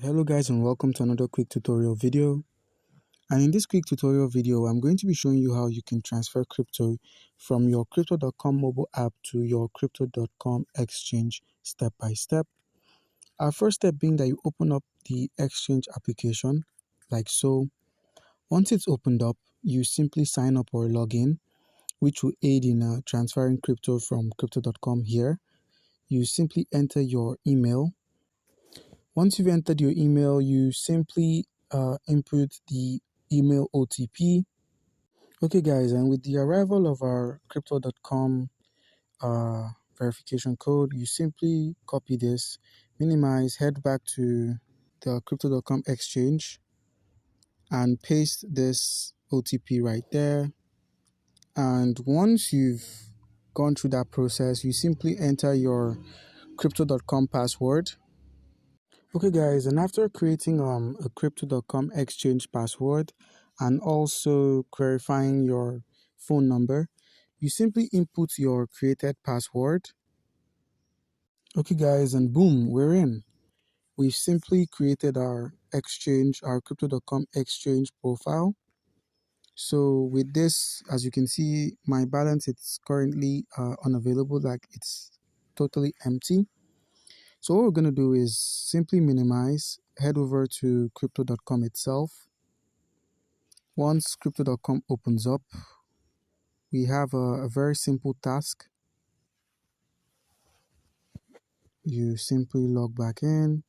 Hello guys, and welcome to another quick tutorial video. And in this quick tutorial video, I'm going to be showing you how you can transfer crypto from your crypto.com mobile app to your crypto.com exchange step by step. Our first step being that you open up the exchange application like so. Once it's opened up, you simply sign up or log in, which will aid in transferring crypto from crypto.com here. You simply enter your email. Once you've entered your email, you simply input the email OTP. Okay, guys, and with the arrival of our crypto.com verification code, you simply copy this, minimize, head back to the crypto.com exchange, and paste this OTP right there. And once you've gone through that process, you simply enter your crypto.com password. Okay guys, and after creating a crypto.com exchange password and also verifying your phone number, you simply input your created password. Okay guys, and boom, we're in. We've simply created our exchange, our crypto.com exchange profile. So with this, as you can see, my balance, it's currently unavailable, like it's totally empty. So what we're going to do is simply minimize, head over to crypto.com itself. Once crypto.com opens up, we have a very simple task. You simply log back in.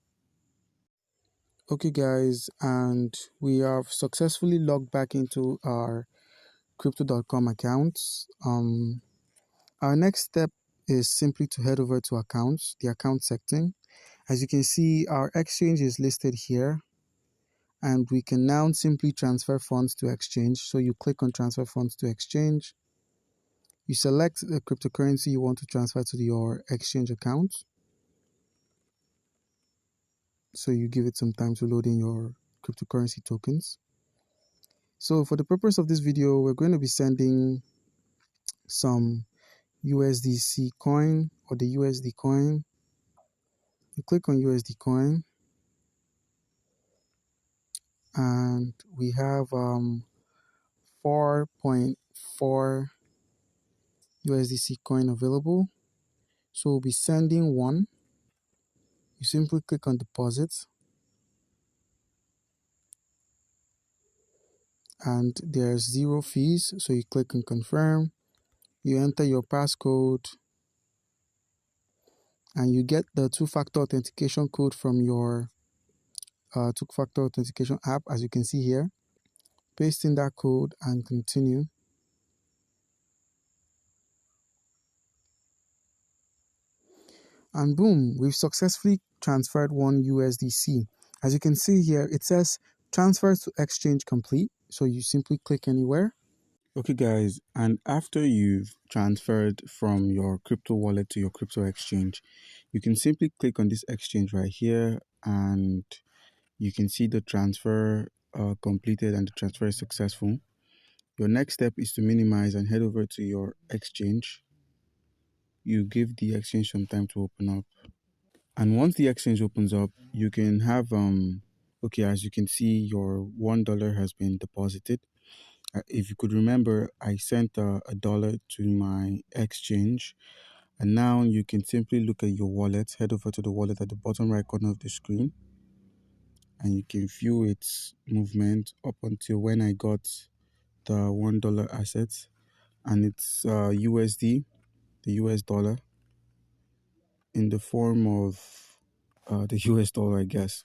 Okay guys, and we have successfully logged back into our crypto.com accounts. Our next step is simply to head over to accounts, the account section. As you can see, our exchange is listed here. And we can now simply transfer funds to exchange. So you click on transfer funds to exchange. You select the cryptocurrency you want to transfer to your exchange account. So you give it some time to load in your cryptocurrency tokens. So for the purpose of this video, we're going to be sending some USDC coin or the USD coin. You click on USD coin and we have 4.4 USDC coin available. So we'll be sending one. You simply click on deposit and there's 0 fees. So you click on confirm. You enter your passcode and you get the two-factor authentication code from your two-factor authentication app, as you can see here. Paste in that code and continue. And boom, we've successfully transferred 1 USDC. As you can see here, it says transfer to exchange complete. So you simply click anywhere. Okay guys, and after you've transferred from your crypto wallet to your crypto exchange, you can simply click on this exchange right here and you can see the transfer completed and the transfer is successful. Your next step is to minimize and head over to your exchange. You give the exchange some time to open up. And once the exchange opens up, you can have, okay, as you can see, your $1 has been deposited. If you could remember, I sent $1 to my exchange, and now you can simply look at your wallet, head over to the wallet at the bottom right corner of the screen, and you can view its movement up until when I got the $1 assets, and it's USD, the US dollar, in the form of the US dollar, I guess.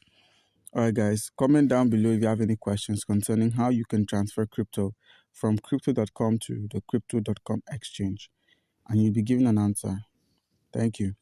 Alright guys, comment down below if you have any questions concerning how you can transfer crypto from crypto.com to the crypto.com exchange, and you'll be given an answer. Thank you.